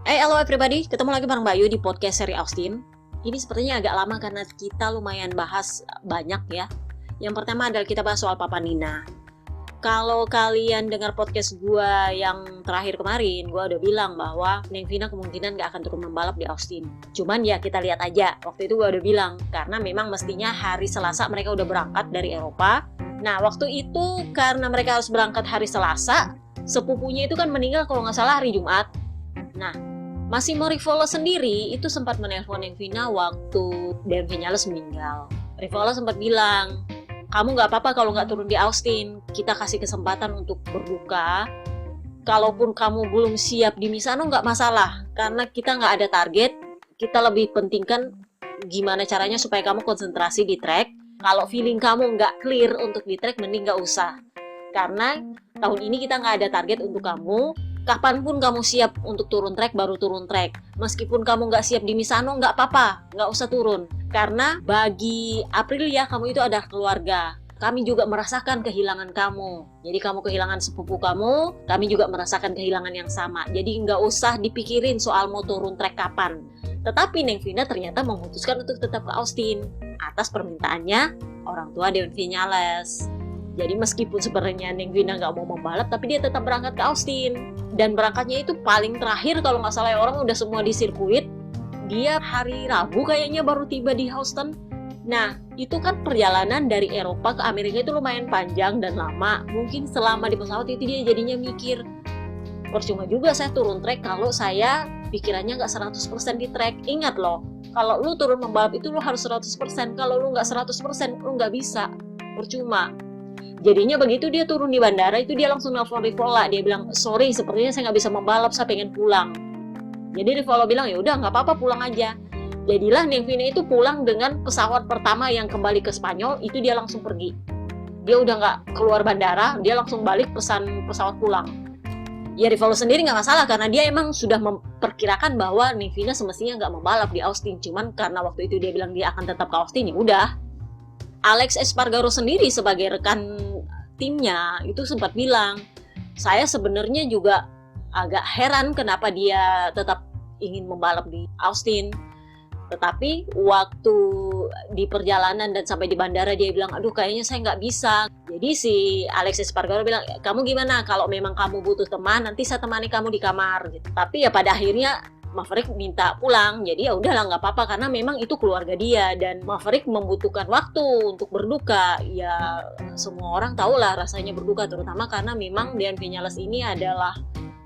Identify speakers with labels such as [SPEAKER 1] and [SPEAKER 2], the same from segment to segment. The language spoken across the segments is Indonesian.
[SPEAKER 1] Hello everybody, ketemu lagi bareng Bayu di podcast seri Austin. Ini sepertinya agak lama karena kita lumayan bahas banyak ya. Yang pertama adalah kita bahas soal Papa Nina. Kalau kalian dengar podcast gue yang terakhir kemarin, gue udah bilang bahwa Neng Vina kemungkinan gak akan turun membalap di Austin. Cuman ya kita lihat aja, waktu itu gue udah bilang, karena memang mestinya hari Selasa mereka udah berangkat dari Eropa. Nah waktu itu karena mereka harus berangkat hari Selasa, sepupunya itu kan meninggal kalau gak salah hari Jumat. Nah, Massimo Rivola sendiri itu sempat menelpon Neng Vina waktu Dan Vinales meninggal. Rivola sempat bilang, kamu gak apa-apa kalau gak turun di Austin, kita kasih kesempatan untuk berduka. Kalaupun kamu belum siap di Misano gak masalah, karena kita gak ada target, kita lebih pentingkan gimana caranya supaya kamu konsentrasi di track. Kalau feeling kamu gak clear untuk di track, mending gak usah. Karena tahun ini kita gak ada target untuk kamu. Kapanpun kamu siap untuk turun trek, baru turun trek. Meskipun kamu nggak siap di Misano, nggak apa-apa, nggak usah turun. Karena bagi Aprilia, kamu itu ada keluarga. Kami juga merasakan kehilangan kamu. Jadi kamu kehilangan sepupu kamu, kami juga merasakan kehilangan yang sama. Jadi nggak usah dipikirin soal mau turun trek kapan. Tetapi Neng Vina ternyata memutuskan untuk tetap ke Austin atas permintaannya orang tua Devin Vinales. Jadi meskipun sebenarnya Neng Vina nggak mau membalap, tapi dia tetap berangkat ke Austin. Dan berangkatnya itu paling terakhir kalau nggak salah orang udah semua di sirkuit. Dia hari Rabu kayaknya baru tiba di Houston. Nah, itu kan perjalanan dari Eropa ke Amerika itu lumayan panjang dan lama. Mungkin selama di pesawat itu dia jadinya mikir, percuma juga saya turun trek kalau saya pikirannya nggak 100% di trek. Ingat loh, kalau lu turun membalap itu lu harus 100%. Kalau lu nggak 100%, lu nggak bisa. Percuma. Jadinya begitu dia turun di bandara itu dia langsung nelfon Rivola. Dia bilang, sorry sepertinya saya nggak bisa membalap, saya pengen pulang. Jadi Rivola bilang, ya udah nggak apa-apa, pulang aja. Jadilah Neng Vina itu pulang dengan pesawat pertama yang kembali ke Spanyol, itu dia langsung pergi. Dia udah nggak keluar bandara, dia langsung balik pesan pesawat pulang. Ya Rivola sendiri nggak masalah karena dia emang sudah memperkirakan bahwa Neng Vina semestinya nggak membalap di Austin. Cuman karena waktu itu dia bilang dia akan tetap ke Austin, ya udah. Alex Espargaro sendiri sebagai rekan timnya itu sempat bilang, saya sebenarnya juga agak heran kenapa dia tetap ingin membalap di Austin. Tetapi waktu di perjalanan dan sampai di bandara dia bilang, aduh kayaknya saya nggak bisa. Jadi si Alex Espargaro bilang, kamu gimana kalau memang kamu butuh teman, nanti saya temani kamu di kamar gitu. Tapi ya pada akhirnya Maverick minta pulang, jadi ya udahlah nggak apa-apa karena memang itu keluarga dia dan Maverick membutuhkan waktu untuk berduka. Ya semua orang tahu lah rasanya berduka, terutama karena memang Devin Vinales ini adalah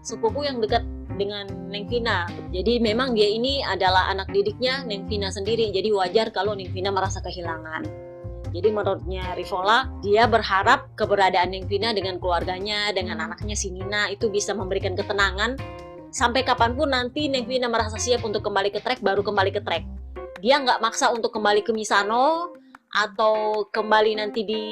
[SPEAKER 1] sepupu yang dekat dengan Neng Vina. Jadi memang dia ini adalah anak didiknya Neng Vina sendiri, jadi wajar kalau Neng Vina merasa kehilangan. Jadi menurutnya Rivola, dia berharap keberadaan Neng Vina dengan keluarganya, dengan anaknya si Nina itu bisa memberikan ketenangan. Sampai kapanpun nanti Neng Vina merasa siap untuk kembali ke trek, baru kembali ke trek. Dia nggak maksa untuk kembali ke Misano atau kembali nanti di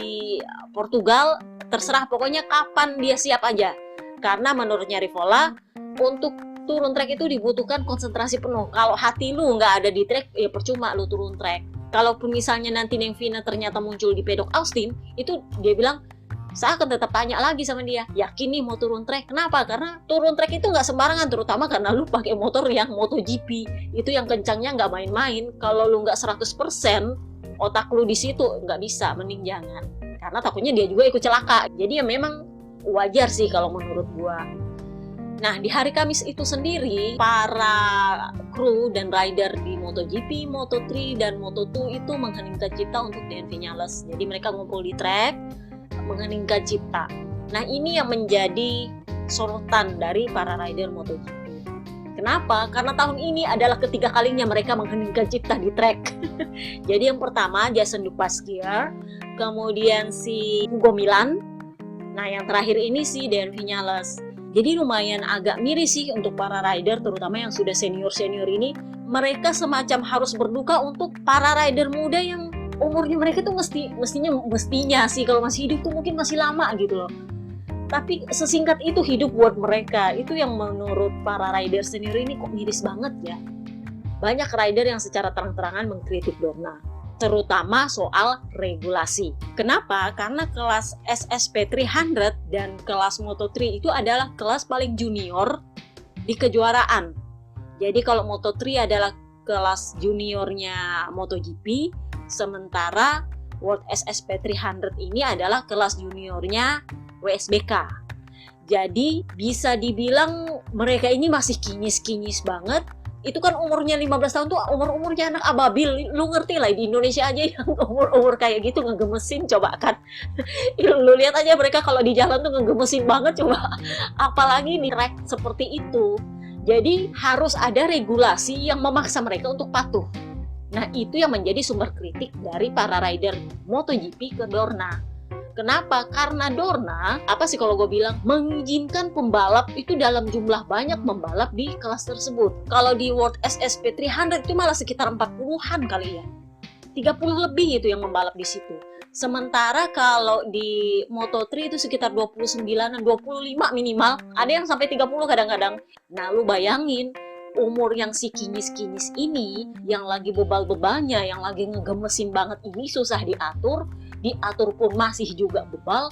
[SPEAKER 1] Portugal, terserah pokoknya kapan dia siap aja. Karena menurutnya Rivola, untuk turun trek itu dibutuhkan konsentrasi penuh. Kalau hati lu nggak ada di trek, ya percuma lu turun trek. Kalaupun misalnya nanti Neng Vina ternyata muncul di pedok Austin, itu dia bilang, saya akan tetap tanya lagi sama dia, yakin nih mau turun trek? Kenapa? Karena turun trek itu nggak sembarangan, terutama karena lu pakai motor yang MotoGP, itu yang kencangnya nggak main-main. Kalau lu nggak 100%, otak lu di situ nggak bisa, mending jangan. Karena takutnya dia juga ikut celaka. Jadi ya memang wajar sih kalau menurut gua. Nah di hari Kamis itu sendiri, para kru dan rider di MotoGP, Moto3 dan Moto2 itu mengheningkan cipta untuk Devin Vinales. Jadi mereka ngumpul di trek, mengheningkan cipta. Nah ini yang menjadi sorotan dari para rider MotoGP. Kenapa? Karena tahun ini adalah ketiga kalinya mereka mengheningkan cipta di trek. Jadi yang pertama Jason Dupasquier, kemudian si Hugo Milan, nah yang terakhir ini si Devin Vinales. Jadi lumayan agak miris sih untuk para rider, terutama yang sudah senior-senior ini. Mereka semacam harus berduka untuk para rider muda yang umurnya mereka tuh mestinya sih kalau masih hidup tuh mungkin masih lama gitu loh. Tapi sesingkat itu hidup buat mereka. Itu yang menurut para rider senior ini kok miris banget ya. Banyak rider yang secara terang-terangan mengkritik Dorna, terutama soal regulasi. Kenapa? Karena kelas SSP 300 dan kelas Moto3 itu adalah kelas paling junior di kejuaraan. Jadi kalau Moto3 adalah kelas juniornya MotoGP, sementara World SSP 300 ini adalah kelas juniornya WSBK. Jadi bisa dibilang mereka ini masih kinyis-kinyis banget. Itu kan umurnya 15 tahun tuh umur-umurnya anak ababil. Lu ngerti lah, di Indonesia aja yang umur-umur kayak gitu ngegemesin, coba kan. Lu lihat aja mereka kalau di jalan tuh ngegemesin banget, coba. Apalagi di track seperti itu. Jadi harus ada regulasi yang memaksa mereka untuk patuh. Nah, itu yang menjadi sumber kritik dari para rider MotoGP ke Dorna. Kenapa? Karena Dorna, apa sih kalau gue bilang, mengizinkan pembalap itu dalam jumlah banyak membalap di kelas tersebut. Kalau di World SSP 300 itu malah sekitar 40-an kali ya. 30 lebih itu yang membalap di situ. Sementara kalau di Moto3 itu sekitar 29-an, 25 minimal. Ada yang sampai 30 kadang-kadang. Nah, lu bayangin, umur yang si kinyis-kinyis ini, yang lagi bebal-bebalnya, yang lagi ngegemesin banget ini susah diatur pun masih juga bebal,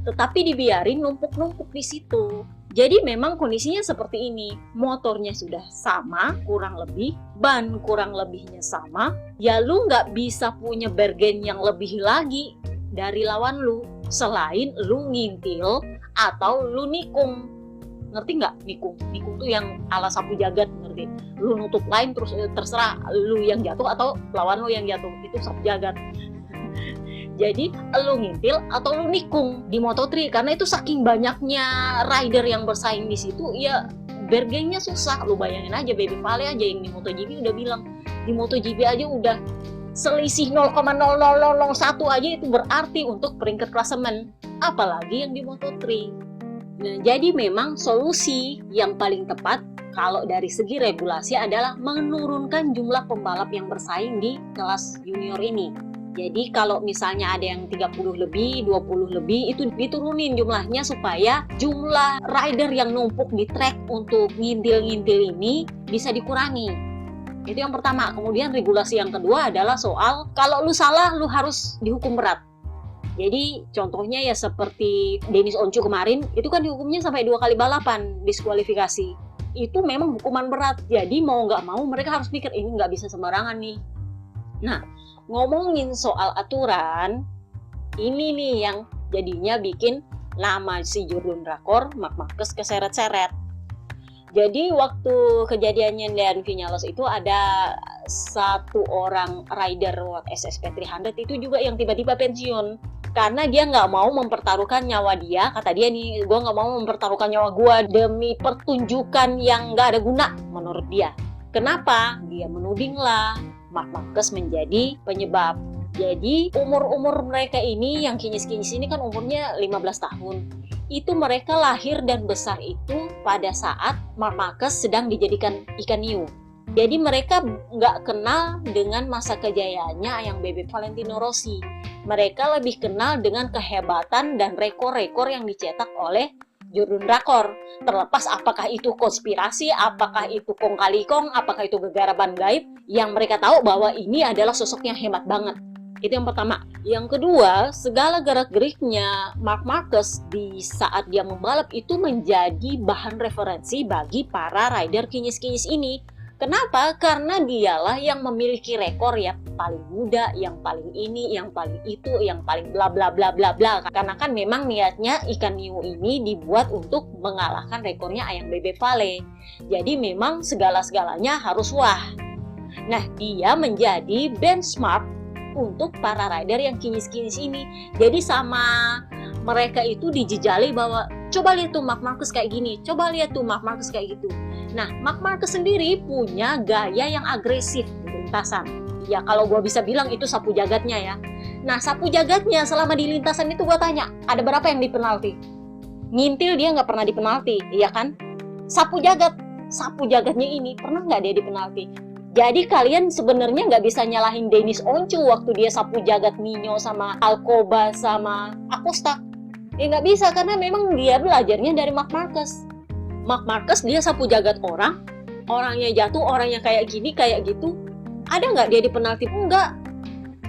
[SPEAKER 1] tetapi dibiarin numpuk-numpuk di situ. Jadi memang kondisinya seperti ini, motornya sudah sama, kurang lebih, ban kurang lebihnya sama, ya lu nggak bisa punya bergen yang lebih lagi dari lawan lu, selain lu ngintil atau lu nikung. Ngerti nggak nikung? Nikung tuh yang ala sapu jagat, ngerti? Lu nutup line terus terserah lu yang jatuh atau lawan lu yang jatuh, itu sapu jagat. Jadi lu ngintil atau lu nikung di Moto3, karena itu saking banyaknya rider yang bersaing di situ, ya bergennya susah. Lu bayangin aja, Baby Vale aja yang di MotoGP udah bilang, di MotoGP aja udah selisih 0,0001 aja itu berarti untuk peringkat klasemen, apalagi yang di Moto3. Nah, jadi memang solusi yang paling tepat kalau dari segi regulasi adalah menurunkan jumlah pembalap yang bersaing di kelas junior ini. Jadi kalau misalnya ada yang 30 lebih, 20 lebih, itu diturunin jumlahnya supaya jumlah rider yang numpuk di track untuk ngintil-ngintil ini bisa dikurangi. Itu yang pertama. Kemudian regulasi yang kedua adalah soal kalau lu salah, lu harus dihukum berat. Jadi contohnya ya seperti Denis Oncu kemarin, itu kan dihukumnya sampai 2 kali balapan, diskualifikasi. Itu memang hukuman berat, jadi mau nggak mau mereka harus pikir ini nggak bisa sembarangan nih. Nah, ngomongin soal aturan, ini nih yang jadinya bikin nama si Jurgen Rakor, Marc Marquez keseret-seret. Jadi waktu kejadiannya dan Vinales itu ada satu orang rider World SSP 300 itu juga yang tiba-tiba pensiun. Karena dia nggak mau mempertaruhkan nyawa dia, kata dia nih, gue nggak mau mempertaruhkan nyawa gue demi pertunjukan yang nggak ada guna menurut dia. Kenapa? Dia menudinglah Marc Marquez menjadi penyebab. Jadi umur-umur mereka ini yang kinyis-kinyis ini kan umurnya 15 tahun. Itu mereka lahir dan besar itu pada saat Marc Marquez sedang dijadikan ikan hiu. Jadi mereka nggak kenal dengan masa kejayaannya yang bebek Valentino Rossi. Mereka lebih kenal dengan kehebatan dan rekor-rekor yang dicetak oleh Jurgen Rakor. Terlepas apakah itu konspirasi, apakah itu kong kali kong, apakah itu gegarapan gaib, yang mereka tahu bahwa ini adalah sosok yang hebat banget. Itu yang pertama. Yang kedua, segala gerak-geriknya Marc Marquez di saat dia membalap itu menjadi bahan referensi bagi para rider kinyis-kinyis ini. Kenapa? Karena dialah yang memiliki rekor ya paling muda, yang paling ini, yang paling itu, yang paling bla bla bla bla bla. Karena kan memang niatnya ikan hiu ini dibuat untuk mengalahkan rekornya Ayang Bebe Vale. Jadi memang segala-segalanya harus wah. Nah, dia menjadi benchmark untuk para rider yang kinyis-kinyis ini. Jadi sama mereka itu dijejali bahwa coba lihat tuh Marc Marquez kayak gini, coba lihat tuh Marc Marquez kayak gitu. Nah, Marc Marquez sendiri punya gaya yang agresif di lintasan. Ya kalau gue bisa bilang itu sapu jagatnya ya. Nah, sapu jagatnya selama di lintasan itu gue tanya, ada berapa yang dipenalti? Ngintil dia nggak pernah dipenalti, iya kan? Sapu jagatnya ini pernah nggak dia dipenalti? Jadi kalian sebenarnya nggak bisa nyalahin Denis Oncu waktu dia sapu jagat Nino sama Alcoba sama Acosta. Ya nggak bisa, karena memang dia belajarnya dari Marc Marquez. Marc Marquez dia sapu jagat orangnya jatuh, orangnya kayak gini, kayak gitu. Ada nggak dia dipenalti? Enggak.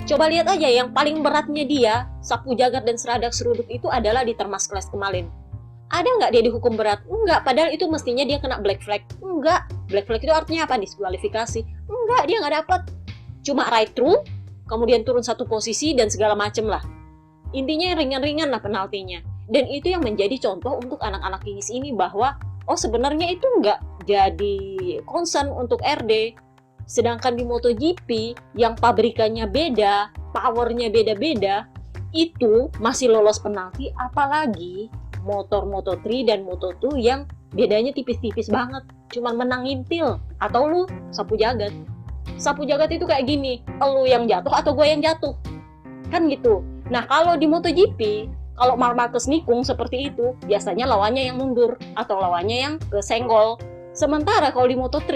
[SPEAKER 1] Coba lihat aja yang paling beratnya dia, sapu jagat dan seradak seruduk itu adalah di Termas Clash kemarin. Ada nggak dia dihukum berat? Enggak, padahal itu mestinya dia kena black flag. Enggak, black flag itu artinya apa? Diskualifikasi. Enggak, dia nggak dapat. Cuma right through, kemudian turun satu posisi dan segala macem lah. Intinya ringan-ringan lah penaltinya. Dan itu yang menjadi contoh untuk anak-anak Kings ini bahwa sebenarnya itu nggak jadi concern untuk RD. Sedangkan di MotoGP yang pabrikannya beda, powernya beda-beda, itu masih lolos penalti, apalagi motor Moto3 dan Moto2 yang bedanya tipis-tipis banget, cuman menang ngintil, atau lu sapu jagat. Sapu jagat itu kayak gini, lu yang jatuh atau gue yang jatuh, kan gitu. Nah kalau di MotoGP, kalau Marc Marquez nikung seperti itu, biasanya lawannya yang mundur atau lawannya yang kesenggol. Sementara kalau di Moto3,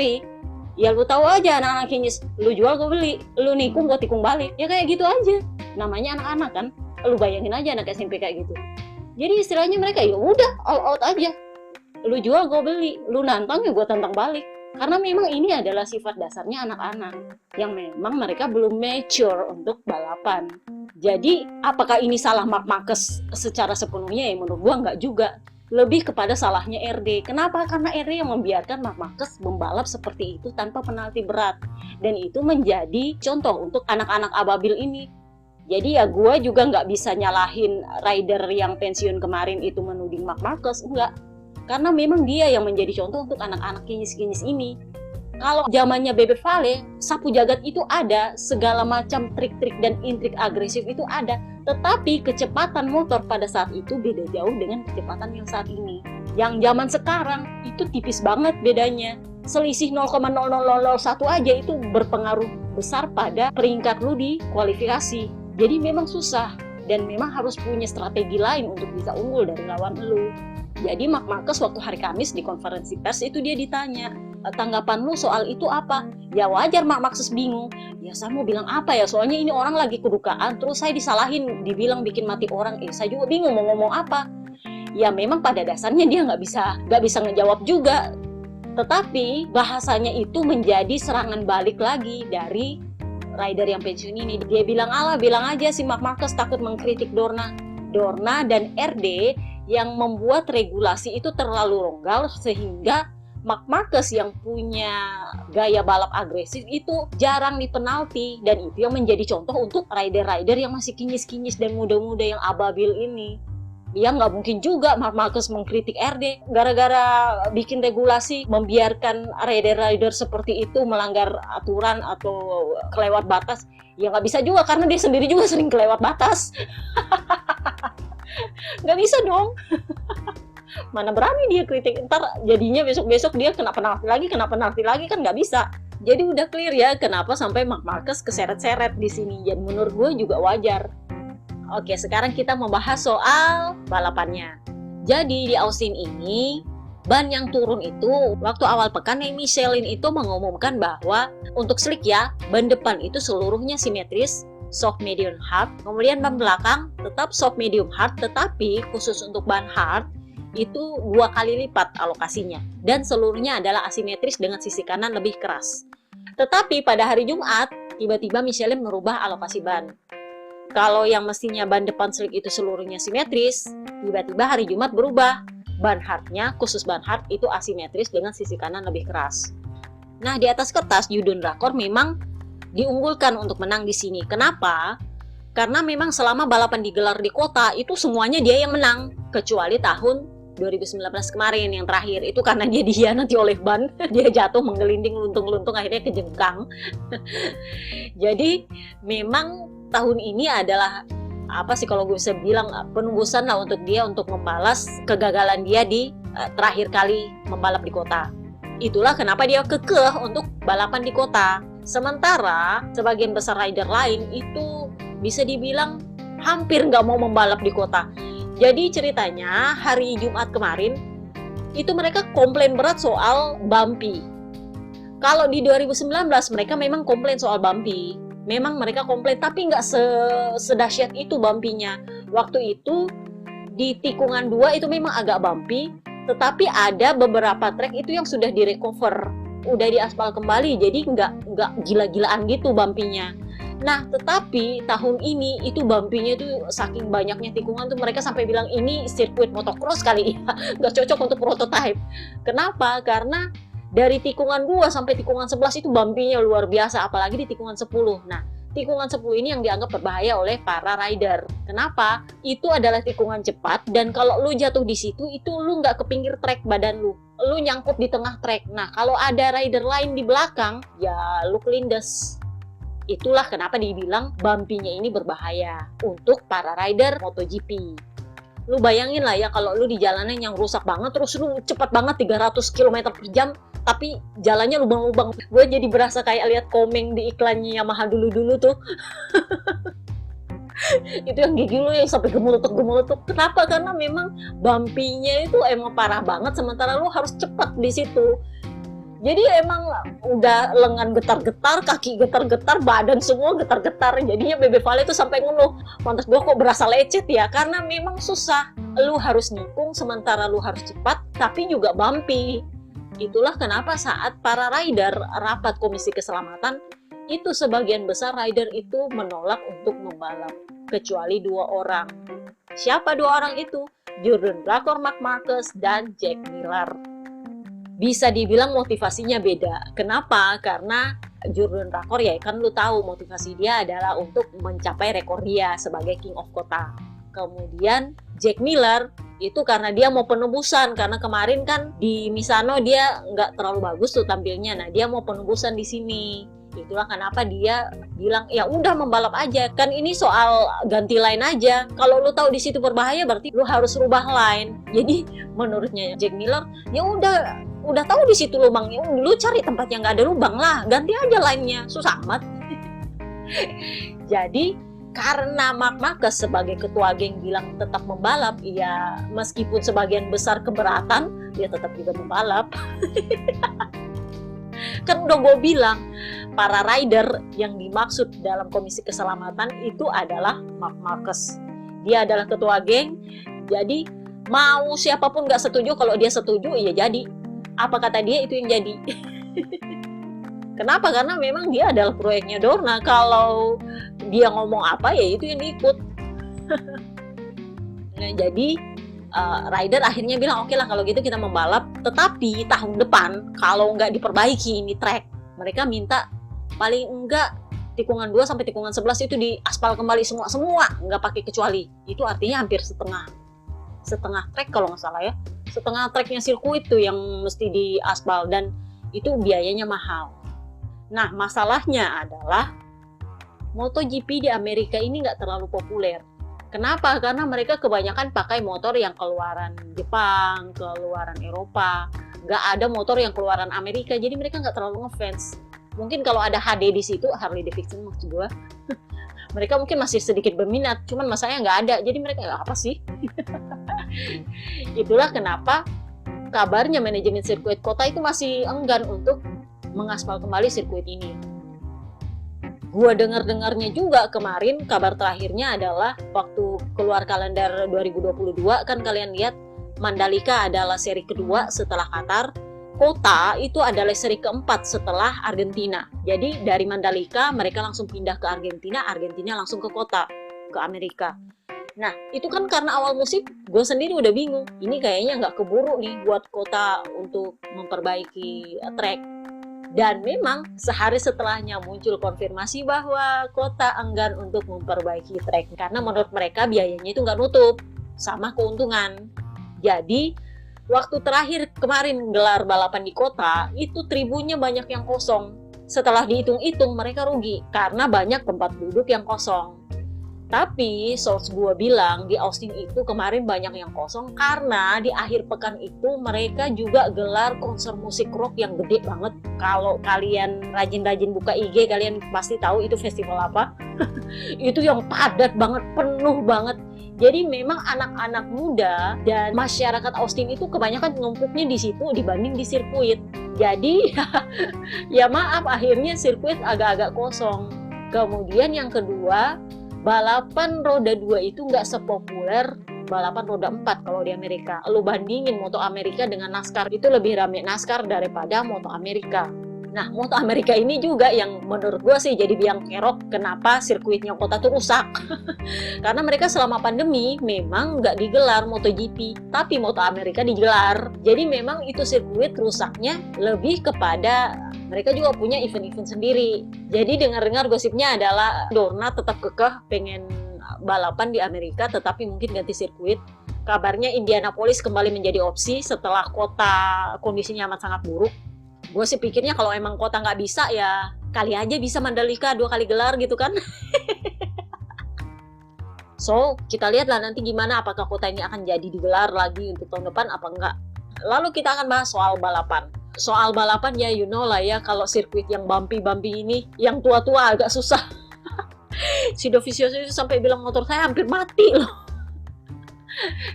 [SPEAKER 1] ya lu tahu aja anak-anak Kings, lu jual gue beli, lu nikung gue tikung balik, ya kayak gitu aja. Namanya anak-anak kan, lu bayangin aja anak SMP kayak gitu. Jadi istilahnya mereka ya udah all out aja, lu jual gue beli, lu nantang ya gue tantang balik. Karena memang ini adalah sifat dasarnya anak-anak yang memang mereka belum mature untuk balapan. Jadi apakah ini salah Marc Marquez secara sepenuhnya? Ya menurut gue nggak juga. Lebih kepada salahnya RD. Kenapa? Karena RD yang membiarkan Marc Marquez membalap seperti itu tanpa penalti berat. Dan itu menjadi contoh untuk anak-anak ababil ini. Jadi ya gue juga nggak bisa nyalahin rider yang pensiun kemarin itu menuding Marc Marquez, enggak. Karena memang dia yang menjadi contoh untuk anak-anak kinyis-kinyis ini. Kalau zamannya Bebe Vale, sapu jagat itu ada, segala macam trik-trik dan intrik agresif itu ada. Tetapi kecepatan motor pada saat itu beda jauh dengan kecepatan yang saat ini. Yang zaman sekarang itu tipis banget bedanya. Selisih 0,0001 aja itu berpengaruh besar pada peringkat lu di kualifikasi. Jadi memang susah dan memang harus punya strategi lain untuk bisa unggul dari lawan lu. Jadi Marc Marquez waktu hari Kamis di konferensi pers itu dia ditanya, tanggapan lu soal itu apa? Ya wajar Marc Marquez bingung. Ya saya mau bilang apa ya, soalnya ini orang lagi kedukaan, terus saya disalahin, dibilang bikin mati orang. Saya juga bingung mau ngomong apa. Ya memang pada dasarnya dia nggak bisa ngejawab juga. Tetapi bahasanya itu menjadi serangan balik lagi dari rider yang pensiun ini. Dia bilang aja si Marc Marquez takut mengkritik Dorna dan RD yang membuat regulasi itu terlalu ronggal sehingga Marc Marquez yang punya gaya balap agresif itu jarang dipenalti, dan itu yang menjadi contoh untuk rider-rider yang masih kinyis-kinyis dan muda-muda yang ababil ini. Ya nggak mungkin juga Marc Marquez mengkritik RD gara-gara bikin regulasi membiarkan rider-rider seperti itu melanggar aturan atau kelewat batas. Ya nggak bisa juga karena dia sendiri juga sering kelewat batas. Nggak bisa dong. Mana berani dia kritik, ntar jadinya besok-besok dia kena penalti lagi kan nggak bisa. Jadi udah clear ya kenapa sampai Marc Marquez keseret-seret di sini, dan menurut gue juga wajar. Oke, sekarang kita membahas soal balapannya. Jadi di Austin ini ban yang turun itu waktu awal pekan Michelin itu mengumumkan bahwa untuk slick ya, ban depan itu seluruhnya simetris, soft medium hard, kemudian ban belakang tetap soft medium hard, tetapi khusus untuk ban hard itu 2 kali lipat alokasinya, dan seluruhnya adalah asimetris dengan sisi kanan lebih keras. Tetapi pada hari Jumat tiba-tiba Michelin merubah alokasi ban. Kalau yang mestinya ban depan slick itu seluruhnya simetris, tiba-tiba hari Jumat berubah, ban hardnya khusus ban hard itu asimetris dengan sisi kanan lebih keras. Nah di atas kertas Yudun Rakor memang diunggulkan untuk menang di sini. Kenapa? Karena memang selama balapan digelar di kota itu semuanya dia yang menang, kecuali tahun 2019 kemarin yang terakhir itu karena dia dikhianati oleh ban, dia jatuh menggelinding luntung-luntung akhirnya kejengkang. Jadi memang tahun ini adalah kalau gue bisa bilang penembusan lah untuk dia untuk membalas kegagalan dia di terakhir kali membalap di kota. Itulah kenapa dia kekeh untuk balapan di kota. Sementara sebagian besar rider lain itu bisa dibilang hampir nggak mau membalap di kota. Jadi ceritanya hari Jumat kemarin itu mereka komplain berat soal bumpy. Kalau di 2019 mereka memang komplain soal bumpy. Memang mereka komplain, tapi nggak sedahsyat itu bumpy-nya. Waktu itu di tikungan 2 itu memang agak bumpy, tetapi ada beberapa trek itu yang sudah direcover, udah diaspal kembali, jadi nggak gila-gilaan gitu bumpy-nya. Nah, tetapi tahun ini itu bumpy-nya itu saking banyaknya tikungan tuh mereka sampai bilang ini sirkuit motocross kali ya, nggak cocok untuk prototype. Kenapa? Karena dari tikungan 2 sampai tikungan 11 itu bumpy-nya luar biasa, apalagi di tikungan 10. Nah, tikungan 10 ini yang dianggap berbahaya oleh para rider. Kenapa? Itu adalah tikungan cepat dan kalau lu jatuh di situ itu lu nggak ke pinggir trek badan lu nyangkut di tengah trek. Nah, kalau ada rider lain di belakang, ya lu kelindes. Itulah kenapa dibilang bumpy-nya ini berbahaya untuk para rider MotoGP. Lu bayangin lah ya kalau lu di jalanan yang rusak banget terus lu cepat banget 300 km per jam tapi jalannya lubang-lubang. Gue jadi berasa kayak lihat Komeng di iklannya Yamaha dulu-dulu tuh. Itu yang gigi lu yang sampai gemelutuk. Kenapa? Karena memang bumpy-nya itu emang parah banget sementara lu harus cepat di situ. Jadi emang udah lengan getar-getar, kaki getar-getar, badan semua getar-getar. Jadinya Bebe Vale itu sampai ngeluh, pantas gue kok berasa lecet ya, karena memang susah. Lu harus nikung sementara lu harus cepat, tapi juga bumpy. Itulah kenapa saat para rider rapat komisi keselamatan, itu sebagian besar rider itu menolak untuk membalap. Kecuali 2 orang. Siapa 2 orang itu? Jordan Rakor, Marc Marquez, dan Jack Miller. Bisa dibilang motivasinya beda. Kenapa? Karena Jordan Rakor ya kan lu tahu motivasi dia adalah untuk mencapai rekor dia sebagai King of Kota. Kemudian Jack Miller itu karena dia mau penebusan, karena kemarin kan di Misano dia nggak terlalu bagus tuh tampilnya. Nah, dia mau penebusan di sini. Itulah kenapa dia bilang ya udah membalap aja, kan ini soal ganti line aja. Kalau lu tahu di situ berbahaya berarti lu harus rubah line. Jadi menurutnya Jack Miller ya udah tahu di situ lubangnya, lu cari tempat yang nggak ada lubang lah, ganti aja line-nya, susah amat. Jadi karena Marc Marquez sebagai ketua geng bilang tetap membalap, ya meskipun sebagian besar keberatan, dia tetap juga membalap. Kan udah gue bilang, para rider yang dimaksud dalam komisi keselamatan itu adalah Marc Marquez. Dia adalah ketua geng, jadi mau siapapun nggak setuju, kalau dia setuju ya jadi. Apa kata dia itu yang jadi. Kenapa? Karena memang dia adalah proyeknya Dorna. Kalau dia ngomong apa ya itu yang diikut. Nah, jadi rider akhirnya bilang oke lah kalau gitu kita membalap. Tetapi tahun depan kalau nggak diperbaiki ini track, mereka minta paling enggak tikungan 2 sampai tikungan 11 itu diaspal kembali semua nggak pakai kecuali. Itu artinya hampir setengah trek kalau nggak salah ya, setengah treknya sirkuit tuh yang mesti diaspal dan itu biayanya mahal. Nah, masalahnya adalah MotoGP di Amerika ini nggak terlalu populer. Kenapa? Karena mereka kebanyakan pakai motor yang keluaran Jepang, keluaran Eropa, nggak ada motor yang keluaran Amerika, jadi mereka nggak terlalu ngefans. Mungkin kalau ada HD di situ, Harley Davidson maksud gue, mereka mungkin masih sedikit berminat, cuman masanya nggak ada, jadi mereka apa sih? Itulah kenapa kabarnya manajemen sirkuit kota itu masih enggan untuk mengaspal kembali sirkuit ini. Gua dengar-dengarnya juga kemarin kabar terakhirnya adalah waktu keluar kalender 2022 kan kalian lihat Mandalika adalah seri kedua setelah Qatar, Kota itu adalah seri keempat setelah Argentina. Jadi dari Mandalika mereka langsung pindah ke Argentina, Argentina langsung ke Kota, ke Amerika. Nah, itu kan karena awal musim, gue sendiri udah bingung. Ini kayaknya nggak keburu nih buat Kota untuk memperbaiki track. Dan memang sehari setelahnya muncul konfirmasi bahwa Kota enggan untuk memperbaiki track. Karena menurut mereka biayanya itu nggak nutup sama keuntungan. Jadi, waktu terakhir kemarin gelar balapan di Kota, itu tribunnya banyak yang kosong. Setelah dihitung-hitung mereka rugi karena banyak tempat duduk yang kosong. Tapi source gue bilang di Austin itu kemarin banyak yang kosong karena di akhir pekan itu mereka juga gelar konser musik rock yang gede banget. Kalau kalian rajin-rajin buka IG kalian pasti tahu itu festival apa. Itu yang padat banget, penuh banget. Jadi memang anak-anak muda dan masyarakat Austin itu kebanyakan ngumpulnya di situ dibanding di sirkuit. Jadi ya maaf akhirnya sirkuit agak-agak kosong. Kemudian yang kedua, balapan roda 2 itu nggak sepopuler balapan roda 4 kalau di Amerika. Lu bandingin Moto Amerika dengan NASCAR, itu lebih rame NASCAR daripada Moto Amerika. Nah, Moto Amerika ini juga yang menurut gue sih jadi biang kerok kenapa sirkuitnya kota tuh rusak. Karena mereka selama pandemi memang nggak digelar MotoGP, tapi Moto Amerika digelar. Jadi memang itu sirkuit rusaknya lebih kepada mereka juga punya event-event sendiri. Jadi dengar-dengar gosipnya adalah Dorna tetap kekeh pengen balapan di Amerika, tetapi mungkin ganti sirkuit. Kabarnya Indianapolis kembali menjadi opsi setelah kota kondisinya amat sangat buruk. Gue sih pikirnya kalau emang kota nggak bisa ya kali aja bisa Mandalika 2 kali gelar gitu kan. So kita lihatlah nanti gimana, apakah kota ini akan jadi digelar lagi untuk tahun depan apa enggak. Lalu kita akan bahas soal balapan. Soal balapan ya you know lah ya, kalau sirkuit yang bumpy ini yang tua-tua agak susah. Si Dovizioso itu sampai bilang motor saya hampir mati loh.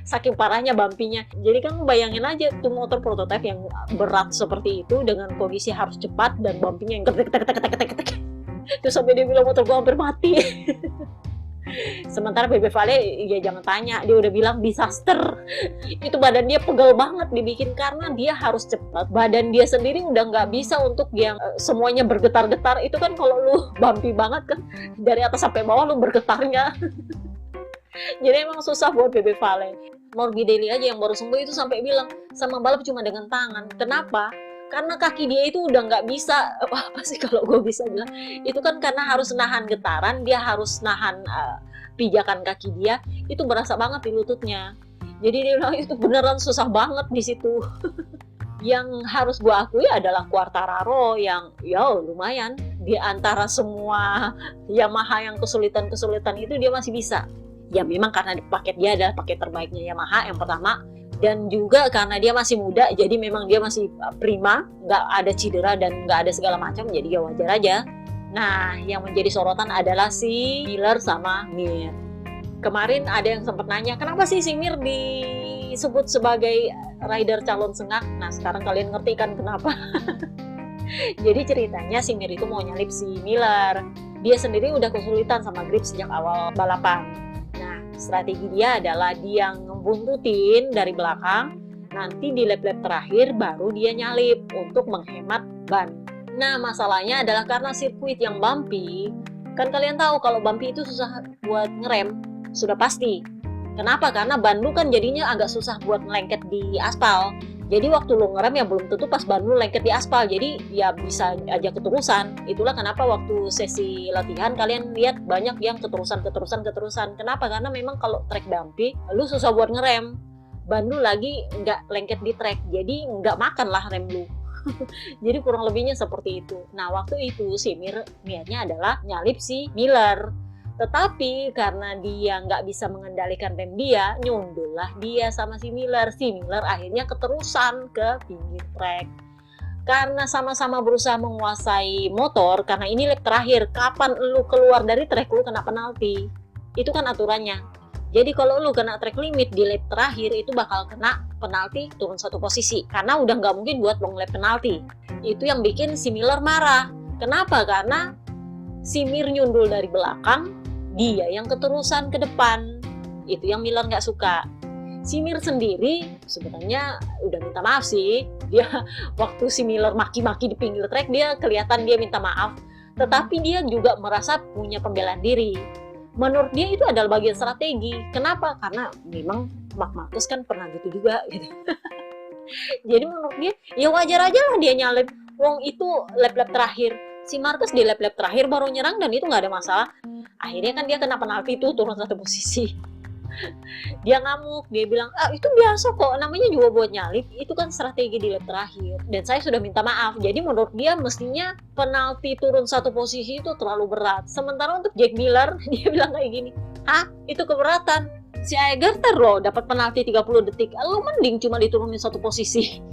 [SPEAKER 1] Saking parahnya bumpy-nya. Jadi kan bayangin aja tuh motor prototipe yang berat seperti itu dengan kondisi harus cepat dan bumpy-nya yang ketek. Terus sampai dia bilang motor gua hampir mati. Sementara Bebe Vale ya jangan tanya, dia udah bilang disaster. Itu badan dia pegel banget dibikin karena dia harus cepat. Badan dia sendiri udah nggak bisa untuk yang semuanya bergetar-getar. Itu kan kalau lu bumpy banget kan dari atas sampai bawah lu bergetarnya. Jadi emang susah buat Bebe Vale. Morbidelli aja yang baru sembuh itu sampai bilang sama balap cuma dengan tangan. Kenapa? Karena kaki dia itu udah nggak bisa, apa sih kalau gue bisa bilang, itu kan karena harus nahan getaran, dia harus nahan pijakan kaki dia, itu berasa banget di lututnya. Jadi dia bilang itu beneran susah banget di situ. Yang harus gue akui adalah Quartararo yang ya lumayan di antara semua Yamaha yang kesulitan-kesulitan itu dia masih bisa. Ya memang karena paket dia adalah paket terbaiknya Yamaha yang pertama, dan juga karena dia masih muda jadi memang dia masih prima, nggak ada cedera dan nggak ada segala macam, jadi ya wajar aja. Nah yang menjadi sorotan adalah si Miller sama Mir. Kemarin ada yang sempat nanya kenapa sih si Mir disebut sebagai rider calon sengak. Nah sekarang kalian ngerti kan kenapa. Jadi ceritanya si Mir itu mau nyalip si Miller. Dia sendiri udah kesulitan sama grip sejak awal balapan. Strategi dia adalah dia ngebuntutin dari belakang, nanti di lap-lap terakhir baru dia nyalip untuk menghemat ban. Nah masalahnya adalah karena sirkuit yang bumpy, kan kalian tahu kalau bumpy itu susah buat ngerem, sudah pasti. Kenapa? Karena ban lu kan jadinya agak susah buat ngelengket di aspal. Jadi waktu lu ngerem ya belum tentu pas ban lu lengket di aspal, jadi ya bisa aja keterusan. Itulah kenapa waktu sesi latihan kalian lihat banyak yang keterusan. Kenapa? Karena memang kalau track bumpy, lu susah buat ngerem. Ban lu lagi nggak lengket di track, jadi nggak makan lah rem lu. Jadi kurang lebihnya seperti itu. Nah waktu itu si Mir niatnya adalah nyalip si Miller. Tetapi karena dia nggak bisa mengendalikan rem dia, nyundullah dia sama si Miller. Si Miller akhirnya keterusan ke pinggir trek. Karena sama-sama berusaha menguasai motor, karena ini lap terakhir, kapan lu keluar dari trek lu kena penalti. Itu kan aturannya. Jadi kalau lu kena track limit di lap terakhir itu bakal kena penalti turun 1 posisi. Karena udah nggak mungkin buat long lap penalti. Itu yang bikin si Miller marah. Kenapa? Karena si Mir nyundul dari belakang, dia yang keterusan ke depan. Itu yang Miller nggak suka. Si Mir sendiri sebenarnya udah minta maaf sih. Dia waktu si Miller maki-maki di pinggir trek, dia kelihatan dia minta maaf. Tetapi dia juga merasa punya pembelaan diri. Menurut dia itu adalah bagian strategi. Kenapa? Karena memang Marc Marquez kan pernah gitu juga gitu. Jadi menurut dia ya wajar aja lah dia nyalip. Wong itu lap-lap terakhir. Si Marquez di lap-lap terakhir baru nyerang dan itu nggak ada masalah. Akhirnya kan dia kena penalti itu turun 1 posisi. Dia ngamuk, dia bilang itu biasa kok, namanya juga buat nyalip, itu kan strategi di lap terakhir dan saya sudah minta maaf. Jadi menurut dia mestinya penalti turun 1 posisi itu terlalu berat. Sementara untuk Jack Miller dia bilang kayak gini, itu keberatan, si Egerter loh dapat penalti 30 detik, lu mending cuma diturunin 1 posisi.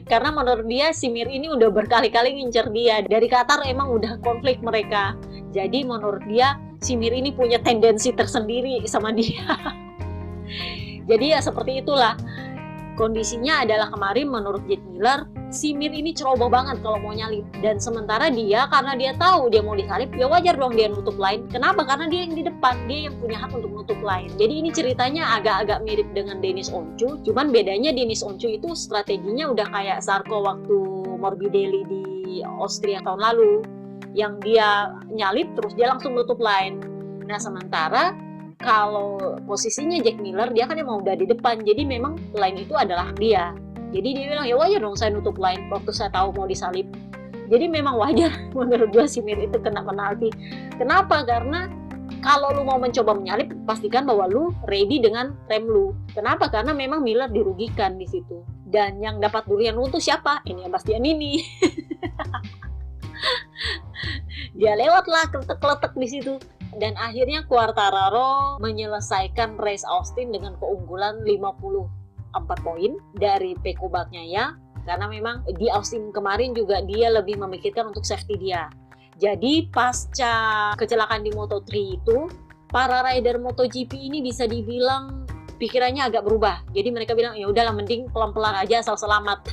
[SPEAKER 1] Karena menurut dia si Mir ini udah berkali-kali ngincer dia. Dari Qatar emang udah konflik mereka. Jadi menurut dia si Mir ini punya tendensi tersendiri sama dia. Jadi ya seperti itulah. Kondisinya adalah kemarin menurut Jack Miller, si Mir ini ceroboh banget kalau mau nyalip. Dan sementara dia, karena dia tahu dia mau disalip, ya wajar dong dia nutup line. Kenapa? Karena dia yang di depan, dia yang punya hak untuk nutup line. Jadi ini ceritanya agak-agak mirip dengan Deniz Öncü. Cuman bedanya Deniz Öncü itu strateginya udah kayak Zarco waktu Morbidelli di Austria tahun lalu, yang dia nyalip terus dia langsung nutup line. Nah sementara kalau posisinya Jack Miller, dia kan emang udah di depan, jadi memang line itu adalah dia. Jadi dia bilang, ya wajar dong saya nutup line waktu saya tahu mau disalip. Jadi memang wajar menurut gue si Mir itu kena penalti. Kenapa? Karena kalau lu mau mencoba menyalip, pastikan bahwa lu ready dengan rem lu. Kenapa? Karena memang Miller dirugikan di situ. Dan yang dapat durian runtuh siapa? Ini Bastianini. Dia lewatlah kletek-kletek di situ. Dan akhirnya Quartararo menyelesaikan race Austin dengan keunggulan 54 poin dari Pecco Bagnaia. Karena memang di Austin kemarin juga dia lebih memikirkan untuk safety dia. Jadi pasca kecelakaan di Moto3 itu, para rider MotoGP ini bisa dibilang pikirannya agak berubah. Jadi mereka bilang, ya udahlah mending pelan-pelan aja asal selamat.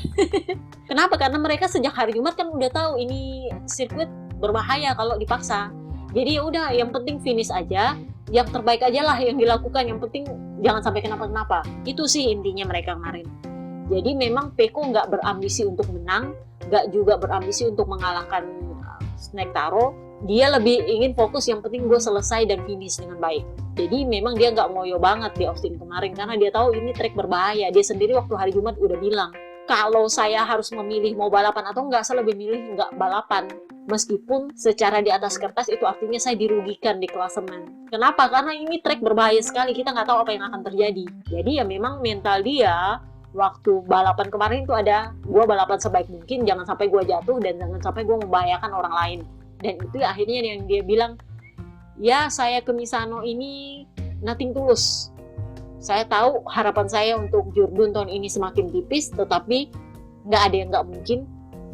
[SPEAKER 1] Kenapa? Karena mereka sejak hari Jumat kan udah tahu ini sirkuit berbahaya kalau dipaksa. Jadi ya udah, yang penting finish aja, yang terbaik aja lah yang dilakukan. Yang penting jangan sampai kenapa-kenapa. Itu sih intinya mereka kemarin. Jadi memang Pecco nggak berambisi untuk menang, nggak juga berambisi untuk mengalahkan Snectaro. Dia lebih ingin fokus, yang penting gue selesai dan finish dengan baik. Jadi memang dia nggak ngoyo banget di Austin kemarin, karena dia tahu ini trek berbahaya. Dia sendiri waktu hari Jumat udah bilang, kalau saya harus memilih mau balapan atau nggak, saya lebih milih nggak balapan. Meskipun secara di atas kertas itu artinya saya dirugikan di klasemen. Kenapa? Karena ini trek berbahaya sekali, kita nggak tahu apa yang akan terjadi. Jadi ya memang mental dia waktu balapan kemarin itu ada, gue balapan sebaik mungkin, jangan sampai gue jatuh dan jangan sampai gue membahayakan orang lain. Dan itu akhirnya yang dia bilang, ya saya ke Misano ini nothing tulus. Saya tahu harapan saya untuk Jordan tahun ini semakin tipis, tetapi nggak ada yang nggak mungkin,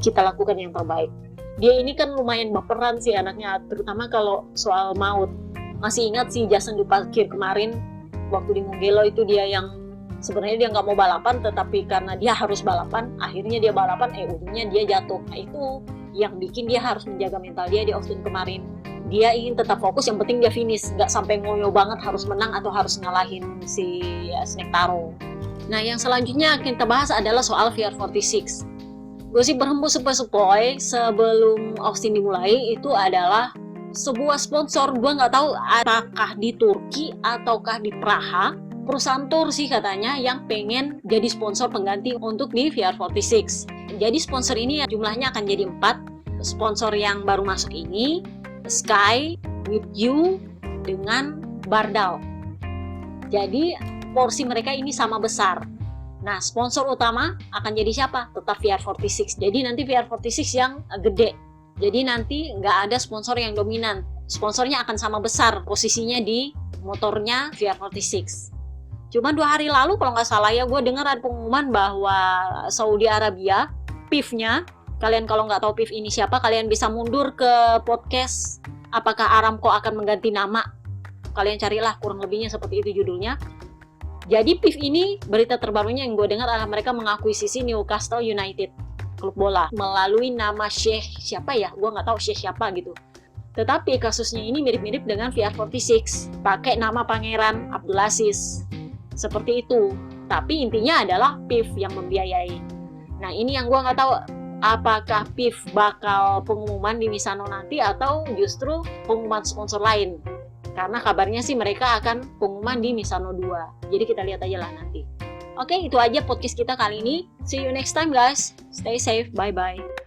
[SPEAKER 1] kita lakukan yang terbaik. Dia ini kan lumayan baperan sih anaknya, terutama kalau soal maut. Masih ingat sih Jason Duplantier kemarin, waktu di Mugello itu dia yang sebenarnya dia nggak mau balapan, tetapi karena dia harus balapan, akhirnya dia balapan, ujungnya dia jatuh. Nah itu yang bikin dia harus menjaga mental dia di Austin kemarin. Dia ingin tetap fokus, yang penting dia finish, nggak sampai ngoyo banget harus menang atau harus ngalahin si Snectaro. Nah yang selanjutnya kita bahas adalah soal VR46. Gue sih berhembus sepoi-sepoi sebelum Austin dimulai, itu adalah sebuah sponsor, gue nggak tahu apakah di Turki ataukah di Praha, perusahaan tour sih katanya yang pengen jadi sponsor pengganti untuk di VR46. Jadi sponsor ini jumlahnya akan jadi 4. Sponsor yang baru masuk ini Sky, With You, dengan Bardal. Jadi porsi mereka ini sama besar. Nah sponsor utama akan jadi siapa? Tetap VR46. Jadi nanti VR46 yang gede. Jadi nanti nggak ada sponsor yang dominan. Sponsornya akan sama besar posisinya di motornya VR46. Cuma 2 hari lalu kalau nggak salah ya, gue dengar ada pengumuman bahwa Saudi Arabia, PIF-nya, kalian kalau nggak tahu PIF ini siapa, kalian bisa mundur ke podcast apakah Aramco akan mengganti nama. Kalian carilah, kurang lebihnya seperti itu judulnya. Jadi PIF ini, berita terbarunya yang gue dengar adalah mereka mengakuisisi Newcastle United, klub bola, melalui nama Sheikh siapa ya, gue nggak tahu Sheikh siapa gitu. Tetapi kasusnya ini mirip-mirip dengan VR46, pakai nama Pangeran Abdulaziz. Seperti itu, tapi intinya adalah PIF yang membiayai. Nah ini yang gue nggak tahu, apakah PIF bakal pengumuman di Misano nanti atau justru pengumuman sponsor lain. Karena kabarnya sih mereka akan pengumuman di Misano 2. Jadi kita lihat aja lah nanti. Oke, itu aja podcast kita kali ini. See you next time guys. Stay safe, bye-bye.